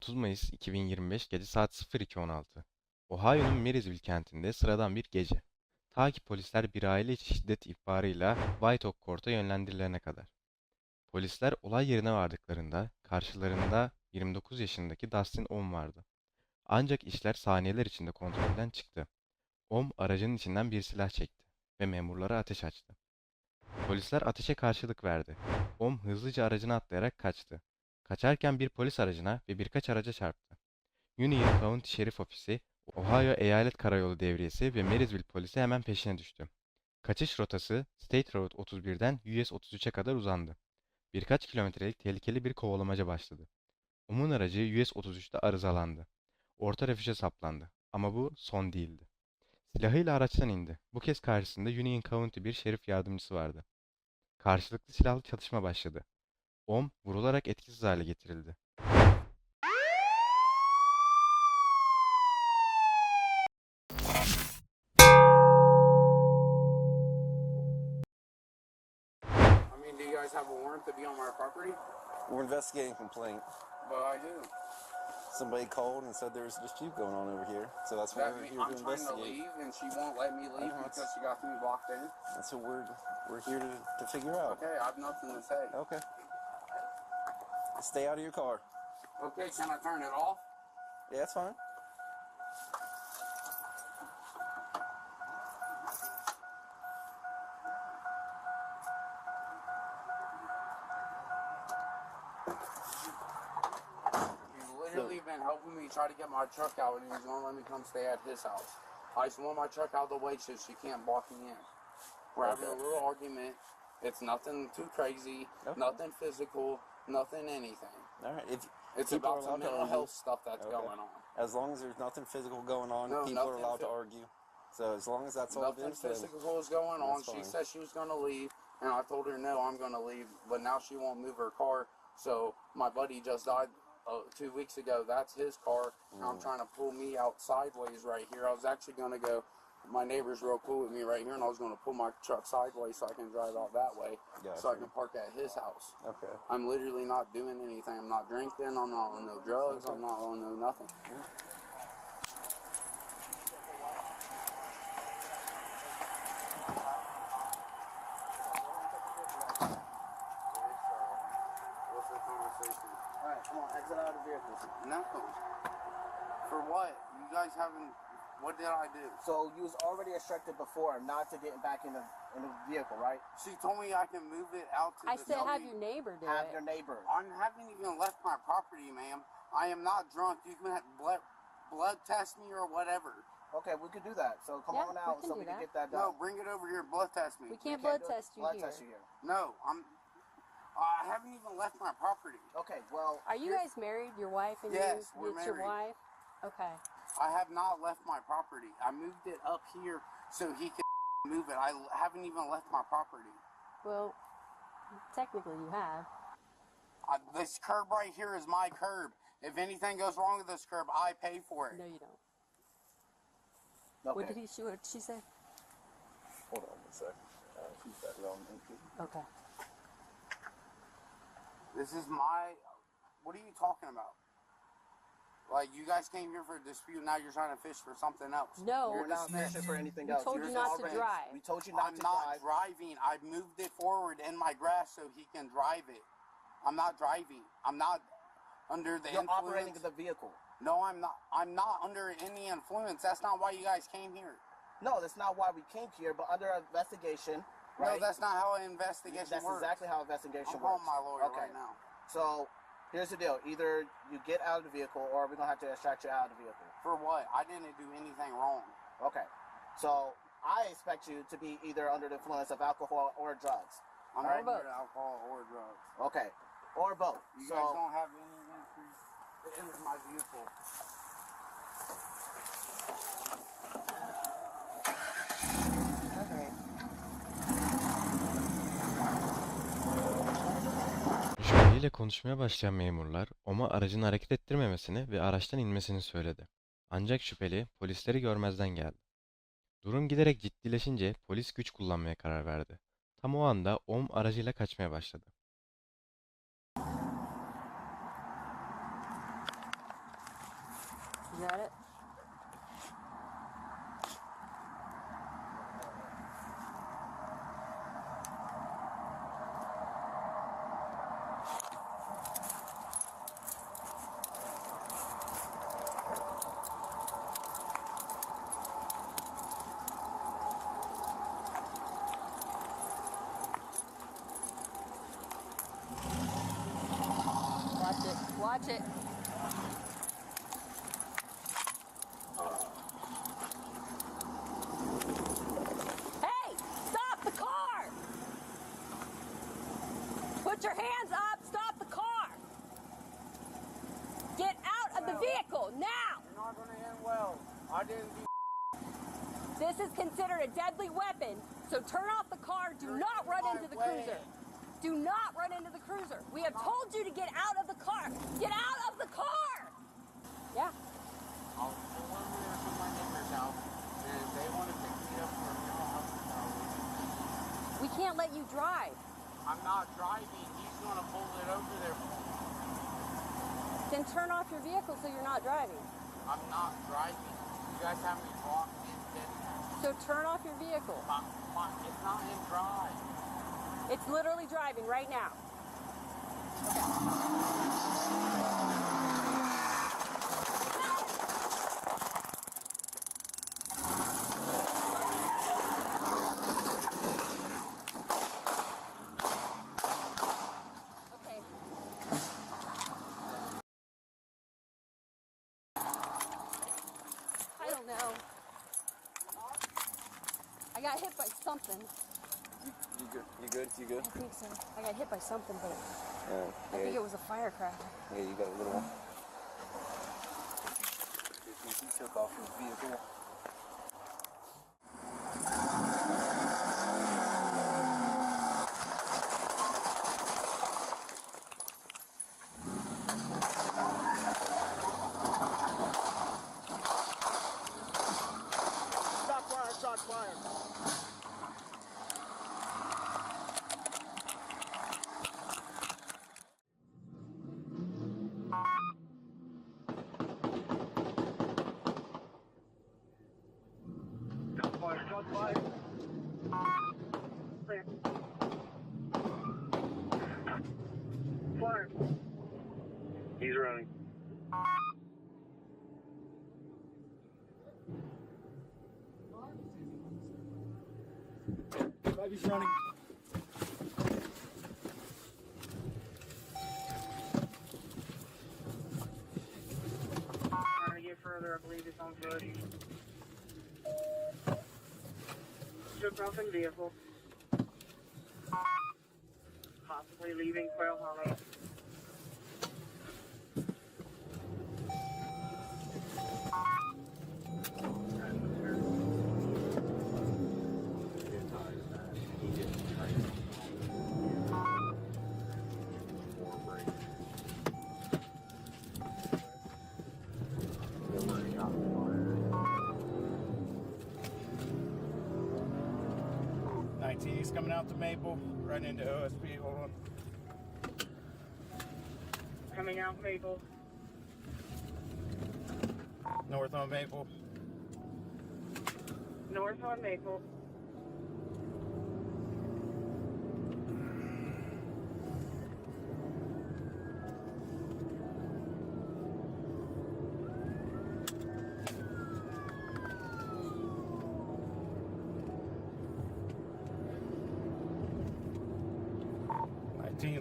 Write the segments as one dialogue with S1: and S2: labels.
S1: 30 Mayıs 2025 gece saat 02.16. Ohio'nun Marysville kentinde sıradan bir gece. Ta ki polisler bir aile içi şiddet ihbarıyla White Oak Court'a yönlendirilene kadar. Polisler olay yerine vardıklarında karşılarında 29 yaşındaki Dustin Ohm vardı. Ancak işler saniyeler içinde kontrolden çıktı. Ohm aracının içinden bir silah çekti ve memurlara ateş açtı. Polisler ateşe karşılık verdi. Ohm hızlıca aracına atlayarak kaçtı. Kaçarken bir polis aracına ve birkaç araca çarptı. Union County Şerif Ofisi, Ohio Eyalet Karayolu Devriyesi ve Marysville polisi hemen peşine düştü. Kaçış rotası State Road 31'den US 33'e kadar uzandı. Birkaç kilometrelik tehlikeli bir kovalamaca başladı. Ohm'un aracı US 33'te arızalandı. Orta refüje saplandı. Ama bu son değildi. Silahıyla araçtan indi. Bu kez karşısında Union County bir şerif yardımcısı vardı. Karşılıklı silahlı çatışma başladı. Ohm vurularak etkisiz hale getirildi.
S2: Do you guys have a warrant to be on my property?
S3: We're investigating a complaint.
S2: But I do.
S3: Somebody called and said there was a dispute going on over here, so that's why we're here
S2: I'm
S3: to
S2: trying to
S3: investigate.
S2: leave and she won't let me leave because she got me locked in.
S3: That's what we're here to figure out.
S2: Okay, I have nothing to say.
S3: Okay. Stay out of your car.
S2: Okay, can I turn it off?
S3: Yeah, that's fine.
S2: He's literally been helping me try to get my truck out and he's gonna let me come stay at his house. I just want my truck out of the way so she can't block me in. We're having a little argument. It's nothing too crazy, nothing physical, nothing anything.
S3: All right.
S2: It's about some mental health stuff that's going on.
S3: As long as there's nothing physical going on,
S2: No,
S3: people are allowed to argue. So as long as that's all it
S2: Nothing
S3: is, then
S2: physical is going on. She said she was going to leave, and I told her, no, I'm going to leave. But now she won't move her car. So my buddy just died 2 weeks ago. That's his car. And I'm trying to pull me out sideways right here. I was actually going to go. My neighbor's real cool with me right here, and I was going to pull my truck sideways so I can drive out that way, so I can park at his house.
S3: Okay.
S2: I'm literally not doing anything. I'm not drinking. I'm not on no drugs. I'm not on no nothing. Alright, come on, exit out of the vehicle. No. For what? You guys haven't... What did I do?
S4: So you was already instructed before not to get back in the vehicle, right?
S2: She told me I can move it out to
S5: I said have your neighbor do
S4: Have
S5: it.
S4: your neighbor.
S2: I haven't even left my property, ma'am. I am not drunk. You can blood test me or whatever.
S4: Okay, we could do that. So come
S5: Yeah,
S4: on out
S5: we can
S4: so
S5: do
S4: we can
S5: that.
S4: get that
S2: No,
S4: done.
S2: bring it over here. Blood test me.
S5: We can't
S4: do
S5: blood
S4: it.
S5: test you
S4: Blood
S5: here.
S4: test you here.
S2: No, I haven't even left my property.
S4: Okay, well.
S5: Are you guys married? Your wife and
S2: Yes,
S5: you?
S2: we're
S5: It's your
S2: married.
S5: wife? Okay.
S2: I have not left my property. I moved it up here so he can move it. I haven't even left my property.
S5: Well, technically you have.
S2: This curb right here is my curb. If anything goes wrong with this curb, I pay for it.
S5: No, you don't.
S4: Okay.
S5: What did she say?
S4: Hold on a sec. She's got it on empty.
S5: Okay.
S2: This is my... What are you talking about? Like, you guys came here for a dispute, now you're trying to fish for something else.
S5: No.
S4: We're not fishing for anything
S5: We
S4: else.
S5: told
S4: You're
S5: you not to
S4: already-
S5: drive.
S4: We told you not
S2: I'm
S4: to
S2: not
S4: drive.
S2: driving. I moved it forward in my grass so he can drive it. I'm not driving. I'm not under the
S4: You're
S2: influence.
S4: operating the vehicle.
S2: No, I'm not. I'm not under any influence. That's not why you guys came here.
S4: No, that's not why we came here, but under investigation, right?
S2: No, that's not how an investigation
S4: That's
S2: works.
S4: exactly how investigation
S2: I'm
S4: works.
S2: calling my lawyer
S4: Okay.
S2: right now.
S4: So, here's the deal. Either you get out of the vehicle or we're going to have to extract you out of the vehicle.
S2: For what? I didn't do anything wrong.
S4: Okay. So, I expect you to be either under the influence of alcohol or drugs.
S2: I'm
S5: Or
S2: not
S5: both.
S2: under alcohol or drugs.
S4: Okay. Or both.
S2: You
S4: So,
S2: guys don't have any entry into my vehicle.
S4: okay.
S1: Şüpheliyle konuşmaya başlayan memurlar, Ohm'a aracını hareket ettirmemesini ve araçtan inmesini söyledi. Ancak şüpheli polisleri görmezden geldi. Durum giderek ciddileşince polis güç kullanmaya karar verdi. Tam o anda Ohm aracıyla kaçmaya başladı.
S5: Is that it? Watch it. Watch it. Hey! Stop the car! Put your hands up! Stop the car! Get out of the vehicle now!
S2: You're not going to end well. I didn't do.
S5: This is considered a deadly weapon, so turn off the car. Do not run into the cruiser. Do not run into the cruiser. We have told you to get out of the car. Get out of the car! Yeah.
S2: I'll pull over there to my neighbor's house, and if they want to pick me up for a mental hospital,
S5: We can't let you drive.
S2: I'm not driving. He's going to pull it over there.
S5: Then turn off your vehicle so you're not driving.
S2: I'm not driving. You guys have me blocked in.
S5: So turn off your vehicle.
S2: It's not in drive.
S5: It's literally driving right now. Okay. I don't know. I got hit by something.
S3: You good? You good? You good?
S5: I think so. I got hit by something, but
S3: Yeah.
S5: I think it was a firecracker.
S3: Yeah, you got a little one. He took off his vehicle.
S4: Shot fired, shot fired.
S2: Shot fired.
S4: Clear.
S2: Fire. He's running.
S3: Baby's running.
S2: Trying to get further, I believe it's on foot. Took off in vehicle. Possibly leaving Quail Hollow.
S6: He's coming out to Maple, right into OSP. Hold on.
S2: Coming out Maple.
S6: North on Maple.
S2: North on Maple.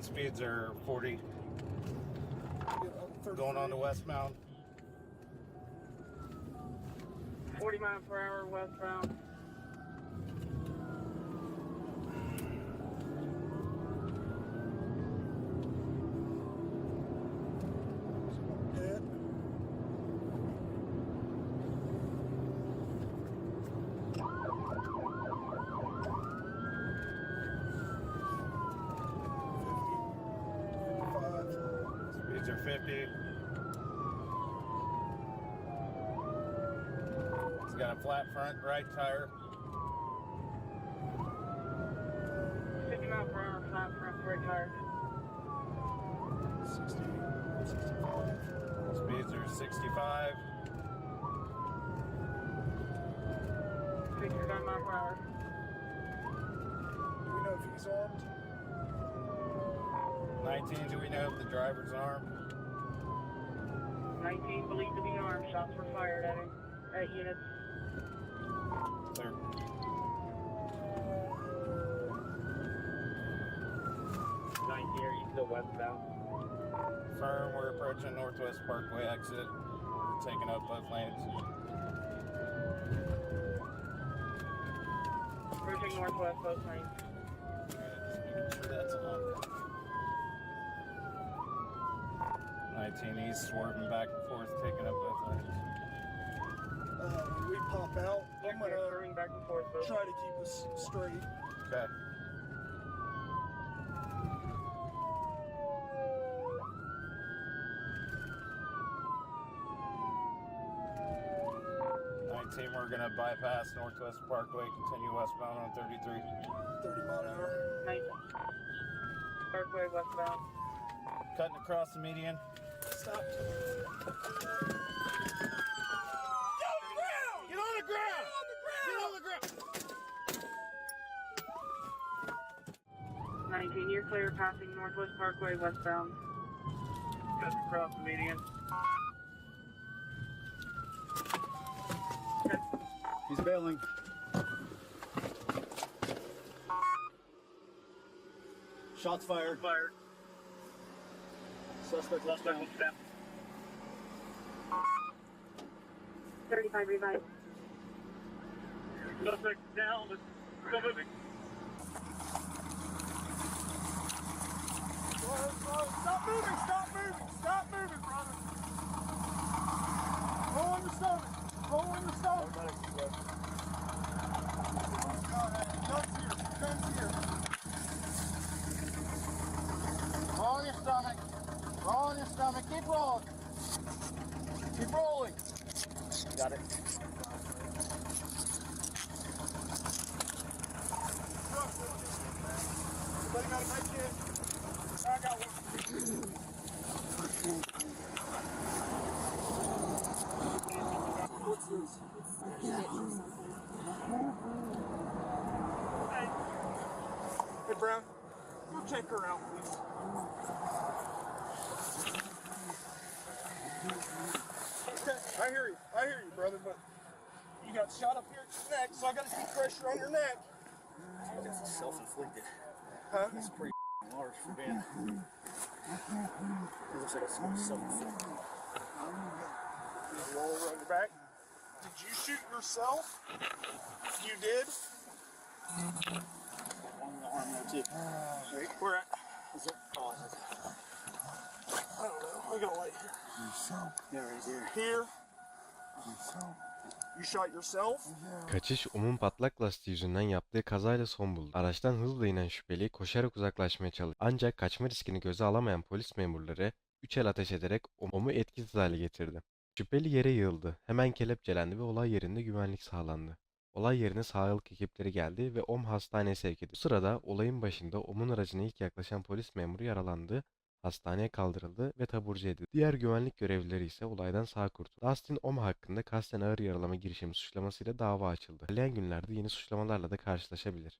S6: Speeds are 40. Going on to Westbound.
S2: 40 miles per hour westbound.
S6: Speeds are 50. It's got a flat front right tire.
S2: 50 miles per hour flat front right tire.
S6: 60, 65. Speeds are 65.
S7: 36 gun mile per hour.
S8: Do we know if he's armed?
S6: 19, do we know if the driver's armed?
S7: 19 believed to be armed. Shots were fired at him. 8 units.
S6: Clear.
S7: Are you still westbound?
S6: Firm, we're approaching Northwest Parkway exit. We're taking up both lanes.
S7: Approaching northwest, both lanes.
S6: Just making sure that's on. 19 East, swerving back and forth, taking up both lanes.
S8: When we pop out, I'm gonna
S7: Hurrying back and forth, both.
S8: try to keep us straight.
S6: Okay. Team, we're gonna bypass Northwest Parkway, continue westbound on 33.
S8: 30 mile an hour.
S7: 19. Parkway westbound.
S6: Cutting across the median.
S8: Stop.
S6: Get on the ground! Get on the ground!
S7: 19, you're clear passing Northwest Parkway westbound. Cutting across the median.
S8: He's bailing. Shots fired.
S7: Fired.
S8: Suspect left down.
S7: 35 revive. Suspect down, but still moving.
S8: Stop moving! Stop moving! Stop moving, brother! Roll on your stomach! Roll on your stomach! Guns here! Guns here!
S2: Roll on your stomach. Roll on your stomach. Keep rolling. Keep rolling.
S4: Got it.
S8: Everybody got a med kit? I got one. What's yours? Hey, Brown, go check her out, please. Okay, I hear you, brother, but you got shot up here at your neck, so I gotta keep pressure on your neck.
S4: It's self-inflicted.
S8: Huh?
S4: It's pretty large for being. It looks like it's self-inflicted.
S8: Roll around your back. Did you shoot yourself? You did?
S4: On the arm there, too.
S8: Wait, where at?
S4: Is it? Oh, is it?
S8: I don't know. I got a light here.
S4: Yeah, right here.
S8: Here. You shot yourself?
S1: Kaçış Um'un patlak lastiği yüzünden yaptığı kazayla son buldu. Araçtan hızla inen şüpheli koşarak uzaklaşmaya çalıştı. Ancak kaçma riskini göze alamayan polis memurları 3 el ateş ederek Um'u etkisiz hale getirdi. Şüpheli yere yığıldı. Hemen kelepçelendi ve olay yerinde güvenlik sağlandı. Olay yerine sağlık ekipleri geldi ve Om hastaneye sevk edildi. Bu sırada olayın başında Om'un aracına ilk yaklaşan polis memuru yaralandı, hastaneye kaldırıldı ve taburcu edildi. Diğer güvenlik görevlileri ise olaydan sağ kurtuldu. Dustin Om hakkında kasten ağır yaralama girişimi suçlamasıyla dava açıldı. İlerleyen günlerde yeni suçlamalarla da karşılaşabilir.